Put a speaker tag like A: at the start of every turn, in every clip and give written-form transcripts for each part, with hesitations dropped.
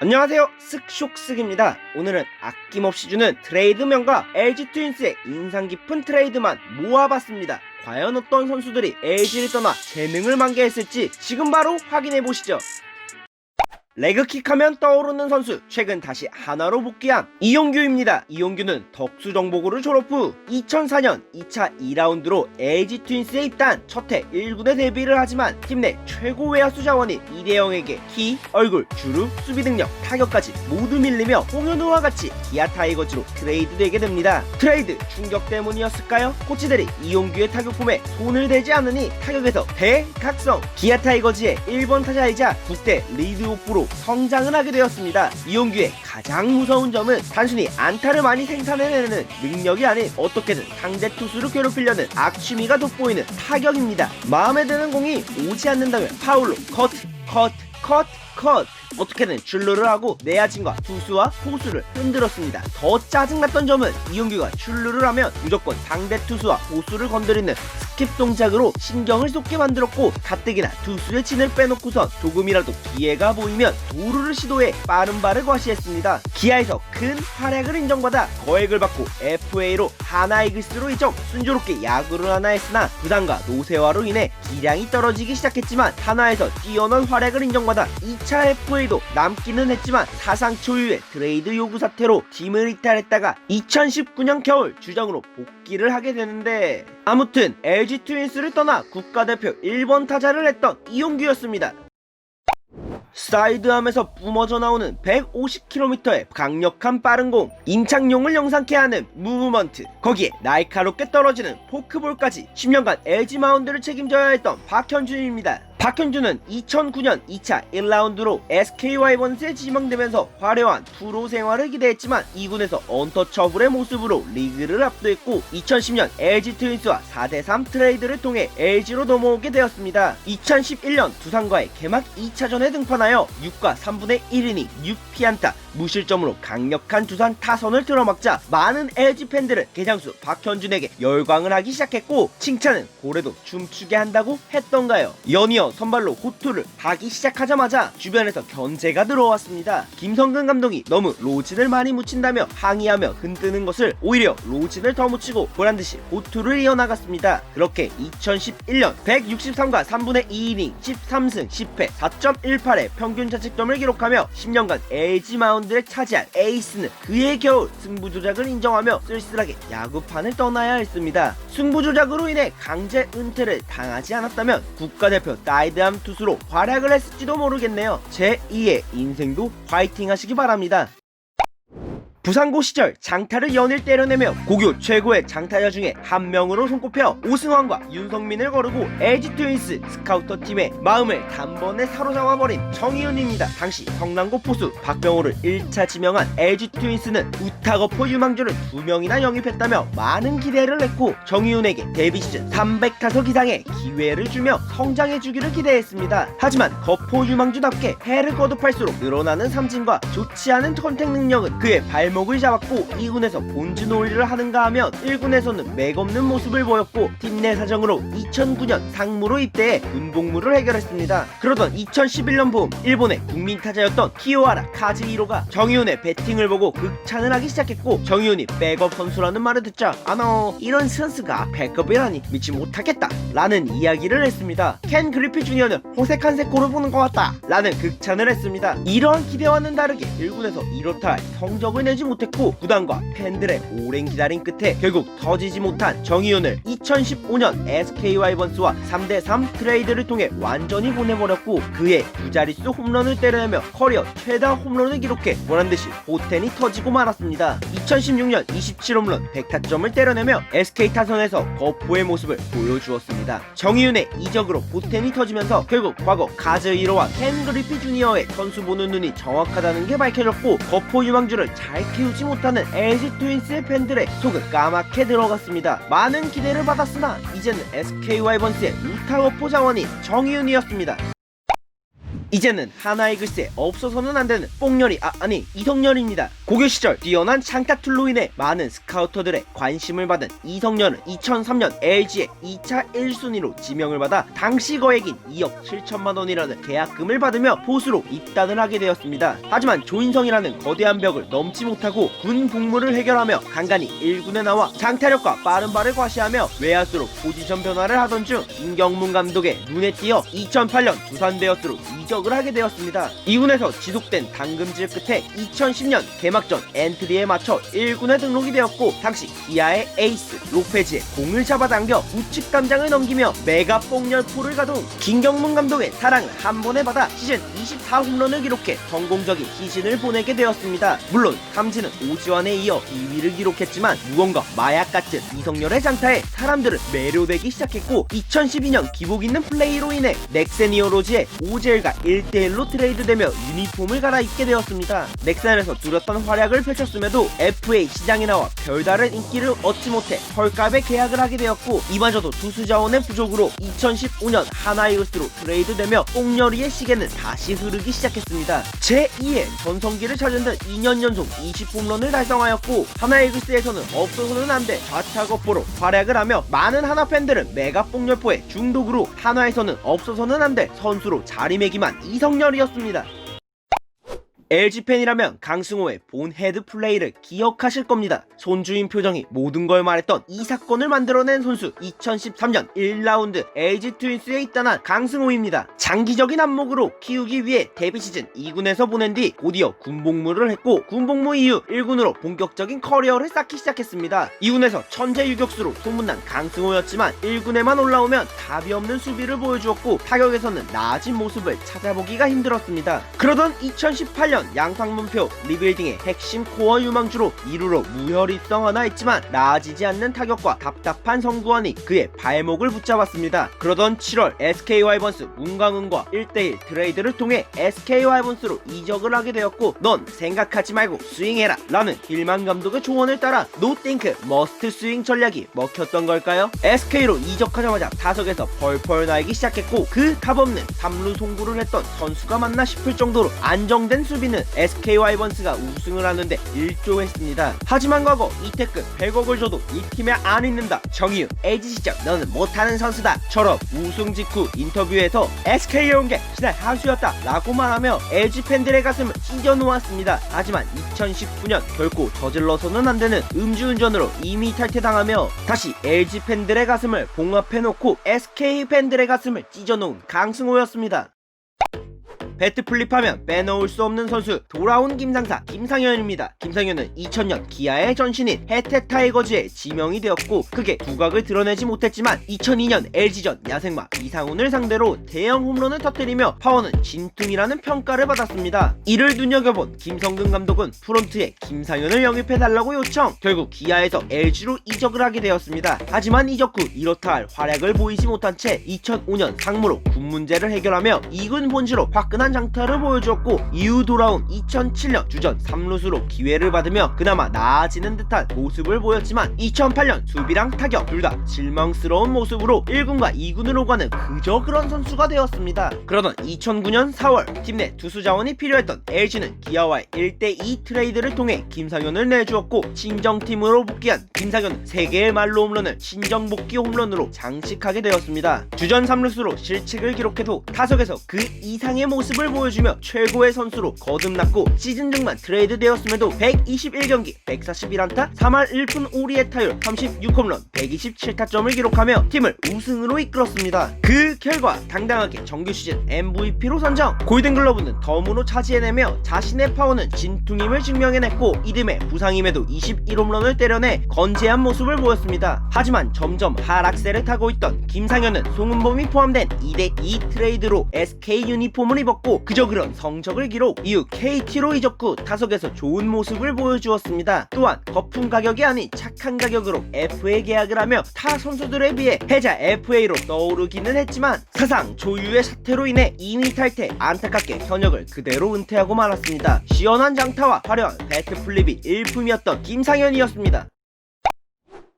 A: 안녕하세요, 쓱쇽쓱입니다. 오늘은 아낌없이 주는 트레이드명과 LG 트윈스의 인상 깊은 트레이드만 모아봤습니다. 과연 어떤 선수들이 LG를 떠나 재능을 만개했을지 지금 바로 확인해보시죠. 레그킥 하면 떠오르는 선수, 최근 다시 하나로 복귀한 이용규입니다. 이용규는 덕수정보고를 졸업 후 2004년 2차 2라운드로 LG 트윈스에 입단, 첫해 1군에 데뷔를 하지만 팀 내 최고 외야수 자원인 이대영에게 키, 얼굴, 주루, 수비 능력, 타격까지 모두 밀리며 홍현우와 같이 기아 타이거즈로 트레이드되게 됩니다. 트레이드 충격 때문이었을까요? 코치들이 이용규의 타격폼에 손을 대지 않으니 타격에서 대각성, 기아 타이거즈의 1번 타자이자 국대 리드오프로 성장을 하게 되었습니다. 이용규의 가장 무서운 점은 단순히 안타를 많이 생산해내는 능력이 아닌 어떻게든 상대 투수를 괴롭히려는 악취미가 돋보이는 타격입니다. 마음에 드는 공이 오지 않는다면 파울로 컷 어떻게든 출루를 하고 내야진과 투수와 포수를 흔들었습니다. 더 짜증났던 점은 이용규가 출루를 하면 무조건 상대 투수와 포수를 건드리는 스킵 동작으로 신경을 쏟게 만들었고, 가뜩이나 투수의 진을 빼놓고선 조금이라도 기회가 보이면 도루를 시도해 빠른 발을 과시했습니다. 기아에서 큰 활약을 인정받아 거액을 받고 FA로 하나 이글스로 이적, 순조롭게 야구를 하나 했으나 부상과 노쇠화로 인해 기량이 떨어지기 시작했지만 하나에서 뛰어난 활약을 인정받아 2차 FA도 남기는 했지만 사상 초유의 트레이드 요구 사태로 팀을 이탈했다가 2019년 겨울 주장으로 복귀를 하게 되는데, 아무튼 LG 트윈스를 떠나 국가대표 1번 타자를 했던 이용규였습니다. 사이드암에서 뿜어져 나오는 150km의 강력한 빠른 공, 임창용을 영상케 하는 무브먼트, 거기에 날카롭게 떨어지는 포크볼까지 10년간 LG 마운드를 책임져야 했던 박현준입니다. 박현준은 2009년 2차 1라운드로 SK 와이번스에 지명되면서 화려한 프로 생활을 기대했지만 2군에서 언터처블의 모습으로 리그를 압도했고 2010년 LG 트윈스와 4대3 트레이드를 통해 LG로 넘어오게 되었습니다. 2011년 두산과의 개막 2차전에 등판하여 6과 3분의 1이닝 6피안타 무실점으로 강력한 두산 타선을 틀어막자 많은 LG 팬들은 개장수 박현준에게 열광을 하기 시작했고, 칭찬은 고래도 춤추게 한다고 했던가요. 연이어 선발로 호투를 하기 시작하자마자 주변에서 견제가 들어왔습니다. 김성근 감독이 너무 로진을 많이 묻힌다며 항의하며 흔드는 것을 오히려 로진을 더 묻히고 보란듯이 호투를 이어나갔습니다. 그렇게 2011년 163과 3분의 2이닝 13승 10패 4.18의 평균 자책점을 기록하며 10년간 LG 마운드를 차지할 에이스는 그해 겨울 승부조작을 인정하며 쓸쓸하게 야구판을 떠나야 했습니다. 승부조작으로 인해 강제 은퇴를 당하지 않았다면 국가대표 사이드암 투수로 활약을 했을지도 모르겠네요. 제2의 인생도 화이팅 하시기 바랍니다. 부상고 시절 장타를 연일 때려내며 고교 최고의 장타자 중에 한 명으로 손꼽혀 오승환과 윤성민을 거르고 LG 트윈스 스카우터 팀의 마음을 단번에 사로잡아버린 정희윤입니다. 당시 성남고 포수 박병호를 1차 지명한 LG 트윈스는 우타거포 유망주를 2명이나 영입했다며 많은 기대를 했고 정희윤에게 데뷔 시즌 300타석 이상의 기회를 주며 성장해주기를 기대했습니다. 하지만 거포 유망주답게 해를 거듭할수록 늘어나는 삼진과 좋지 않은 컨택 능력은 그의 발목을 잡았고 2군에서 본즈 놀이를 하는가 하면 1군에서는 맥없는 모습을 보였고 팀 내 사정으로 2009년 상무로 입대해 군복무를 해결했습니다. 그러던 2011년 봄 일본의 국민타자였던 키요하라 카즈히로가 정희훈의 배팅을 보고 극찬을 하기 시작했고, 정희훈이 백업 선수라는 말을 듣자 아노 이런 선수가 백업이라니 믿지 못하겠다 라는 이야기를 했습니다. 켄 그리피 주니어는 호세 칸세코를 보는 것 같다 라는 극찬을 했습니다. 이러한 기대와는 다르게 1군에서 이렇다 할 성적을 내지 못했고 구단과 팬들의 오랜 기다림 끝에 결국 터지지 못한 정희윤을 2015년 SK 와이번스와 3대3 트레이드를 통해 완전히 보내버렸고, 그해 두 자릿수 홈런을 때려내며 커리어 최다 홈런을 기록해 보란듯이 포텐이 터지고 말았습니다. 2016년 27홈런 100타점을 때려내며 SK 타선에서 거포의 모습을 보여주었습니다. 정희윤의 이적으로 포텐이 터지면서 결국 과거 카즈히로와 켄 그리피 주니어의 선수 보는 눈이 정확하다는 게 밝혀졌고, 거포 유망주를 잘 키우지 못하는 LG 트윈스의 팬들의 속은 까맣게 들어갔습니다. 많은 기대를 받았으나 이제는 SK 와이번스의 우타거포 자원인 정희윤이었습니다. 이제는 하나이글스에 없어서는 안되는 뽕렬이 아니 이성렬입니다. 고교 시절 뛰어난 장타툴로 인해 많은 스카우터들의 관심을 받은 이성렬은 2003년 LG의 2차 1순위로 지명을 받아 당시 거액인 2억 7천만원이라는 계약금을 받으며 포수로 입단을 하게 되었습니다. 하지만 조인성이라는 거대한 벽을 넘지 못하고 군 복무를 해결하며 간간히 1군에 나와 장타력과 빠른 발을 과시하며 외야수로 포지션 변화를 하던 중 김경문 감독의 눈에 띄어 2008년 두산 베어스로 이적을 하게 되었습니다. 2군에서 지속된 당금질 끝에 2010년 개막전 엔트리에 맞춰 1군에 등록이 되었고 당시 기아의 에이스 로페즈의 공을 잡아당겨 우측 담장을 넘기며 메가 뽕열포를 가동 김경문 감독의 사랑을 한 번에 받아 시즌 24홈런을 기록해 성공적인 시즌을 보내게 되었습니다. 물론 삼진은 오지환에 이어 2위를 기록했지만 무언가 마약같은 이성렬의 장타에 사람들은 매료되기 시작했고 2012년 기복 있는 플레이로 인해 넥센 히어로즈의 오젤과 1대1로 트레이드되며 유니폼을 갈아입게 되었습니다. 넥센에서 뚜렷한 활약을 펼쳤음에도 FA 시장에 나와 별다른 인기를 얻지 못해 헐값에 계약을 하게 되었고 이마저도 투수 자원의 부족으로 2015년 하나이글스로 트레이드되며 뽕열이의 시계는 다시 흐르기 시작했습니다. 제2의 전성기를 찾은 듯 2년 연속 20홈런을 달성하였고 하나이글스에서는 없어서는 안돼 좌타거포로 활약을 하며 많은 하나 팬들은 메가 뽕열포의 중독으로 한화에서는 없어서는 안돼 선수로 자리매김한 이성렬이었습니다. LG팬이라면 강승호의 본 헤드 플레이를 기억하실 겁니다. 손주인 표정이 모든 걸 말했던 이 사건을 만들어낸 선수 2013년 1라운드 LG 트윈스에 입단한 강승호입니다. 장기적인 안목으로 키우기 위해 데뷔 시즌 2군에서 보낸 뒤 곧이어 군복무를 했고 군복무 이후 1군으로 본격적인 커리어를 쌓기 시작했습니다. 2군에서 천재 유격수로 소문난 강승호였지만 1군에만 올라오면 답이 없는 수비를 보여주었고 타격에서는 나아진 모습을 찾아보기가 힘들었습니다. 그러던 2018년 양상문표 리빌딩의 핵심 코어 유망주로 2루로 무혈입성 하나 했지만 나아지지 않는 타격과 답답한 성구원이 그의 발목을 붙잡았습니다. 그러던 7월 SK 와이번스 문광은과 1대1 트레이드를 통해 SK 와이번스로 이적을 하게 되었고 넌 생각하지 말고 스윙해라 라는 힐만 감독의 조언을 따라 노띵크 머스트 스윙 전략이 먹혔던 걸까요? SK로 이적하자마자 타석에서 펄펄 날기 시작했고 그 답없는 3루 송구를 했던 선수가 맞나 싶을 정도로 안정된 수비는 SK 와이번스가 우승을 하는데 일조했습니다. 하지만 과거 이태급 100억을 줘도 이 팀에 안 있는다. 정의윤 LG 시절 너는 못하는 선수다. 처럼 우승 직후 인터뷰에서 SK에 온 게 지난 하수였다 라고 말하며 LG 팬들의 가슴을 찢어 놓았습니다. 하지만 2019년 결코 저질러서는 안 되는 음주운전으로 이미 탈퇴당하며 다시 LG 팬들의 가슴을 봉합해놓고 SK 팬들의 가슴을 찢어놓은 강승호였습니다. 배트 플립하면 빼놓을 수 없는 선수 돌아온 김상사 김상현입니다. 김상현은 2000년 기아의 전신인 혜태 타이거즈에 지명이 되었고 크게 두각을 드러내지 못했지만 2002년 LG전 야생마 이상훈을 상대로 대형 홈런을 터뜨리며 파워는 진퉁이라는 평가를 받았습니다. 이를 눈여겨본 김성근 감독은 프론트에 김상현을 영입해달라고 요청. 결국 기아에서 LG로 이적을 하게 되었습니다. 하지만 이적 후 이렇다 할 활약을 보이지 못한 채 2005년 상무로 군 문제를 해결하며 2군 본주로 화끈한 장타를 보여주었고 이후 돌아온 2007년 주전 3루수로 기회를 받으며 그나마 나아지는 듯한 모습을 보였지만 2008년 수비랑 타격 둘 다 실망스러운 모습으로 1군과 2군으로 가는 그저 그런 선수가 되었습니다. 그러던 2009년 4월 팀 내 투수 자원이 필요했던 LG는 기아와의 1대2 트레이드를 통해 김상현을 내주었고 친정팀으로 복귀한 김상현은 3개의 말로 홈런을 친정복귀 홈런으로 장식하게 되었습니다. 주전 3루수로 실책을 기록해도 타석에서 그 이상의 모습을 보여주며 최고의 선수로 거듭났고 시즌 중만 트레이드 되었음에도 121경기 141안타 3할 1푼 5리의 타율 36홈런 127타점을 기록하며 팀을 우승으로 이끌었습니다. 그 결과 당당하게 정규 시즌 MVP로 선정, 골든글러브는 덤으로 차지해내며 자신의 파워는 진퉁임을 증명해냈고 이듬해 부상임에도 21홈런을 때려내 건재한 모습을 보였습니다. 하지만 점점 하락세를 타고 있던 김상현은 송은범이 포함된 2대2 트레이드로 SK 유니폼을 입었고 그저 그런 성적을 기록. 이후 KT로 이적 후 타석에서 좋은 모습을 보여주었습니다. 또한 거품 가격이 아닌 착한 가격으로 FA 계약을 하며 타 선수들에 비해 해자 FA로 떠오르기는 했지만 사상 조유의 사태로 인해 이미 탈퇴, 안타깝게 현역을 그대로 은퇴하고 말았습니다. 시원한 장타와 화려한 배트 플립이 일품이었던 김상현이었습니다.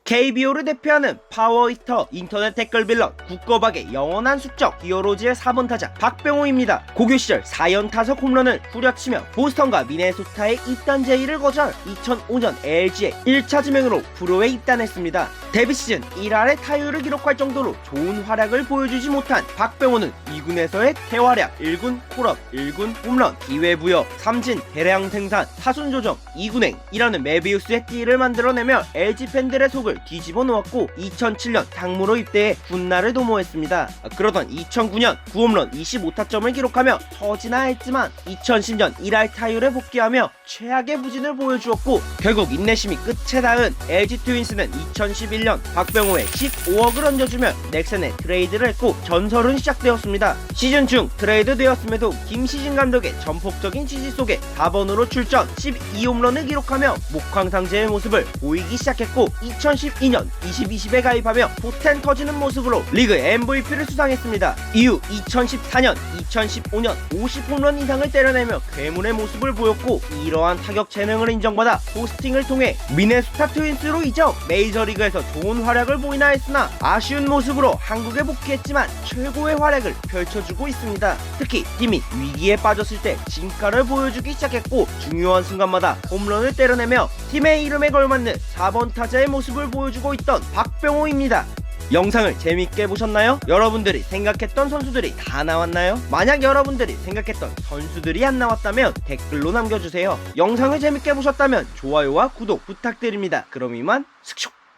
A: KBO를 대표하는 파워히터, 인터넷 댓글 빌런, 국거박의 영원한 숙적, 히어로즈의 4번 타자 박병호입니다. 고교 시절 4연타석 홈런을 후려치며 보스턴과 미네소타의 입단 제의를 거절 2005년 LG의 1차 지명으로 프로에 입단했습니다. 데뷔 시즌 1할의 타율을 기록할 정도로 좋은 활약을 보여주지 못한 박병호는 2군에서의 대활약, 1군 콜업, 1군 홈런, 기회부여, 삼진, 대량 생산, 타순 조정, 2군행 이라는 메비우스의 띠를 만들어내며 LG 팬들의 속을 뒤집어 놓았고 2007년 당무로 입대해 군나를 도모했습니다. 그러던 2009년 9홈런 25타점을 기록하며 터지나 했지만 2010년 1할 타율에 복귀하며 최악의 부진을 보여주었고 결국 인내심이 끝에 닿은 LG 트윈스는 2011년 박병호에 15억을 얹어주며 넥센에 트레이드를 했고 전설은 시작되었습니다. 시즌 중 트레이드 되었음에도 김시진 감독의 전폭적인 지지 속에 4번으로 출전 12홈런을 기록하며 목황상제의 모습을 보이기 시작했고 2012년 2020에 가입하며 포텐 터지는 모습으로 리그 MVP를 수상했습니다. 이후 2014년, 2015년 50홈런 이상을 때려내며 괴물의 모습을 보였고 이러한 타격 재능을 인정받아 포스팅을 통해 미네소타 트윈스로 이적, 메이저리그에서 좋은 활약을 보이나 했으나 아쉬운 모습으로 한국에 복귀했지만 최고의 활약을 펼쳐주고 있습니다. 특히 팀이 위기에 빠졌을 때 진가를 보여주기 시작했고 중요한 순간마다 홈런을 때려내며 팀의 이름에 걸맞는 4번 타자의 모습을 보여주고 있던 박병호입니다. 영상을 재밌게 보셨나요? 여러분들이 생각했던 선수들이 다 나왔나요? 만약 여러분들이 생각했던 선수들이 안 나왔다면 댓글로 남겨주세요. 영상을 재밌게 보셨다면 좋아요와 구독 부탁드립니다. 그럼 이만 슥슉.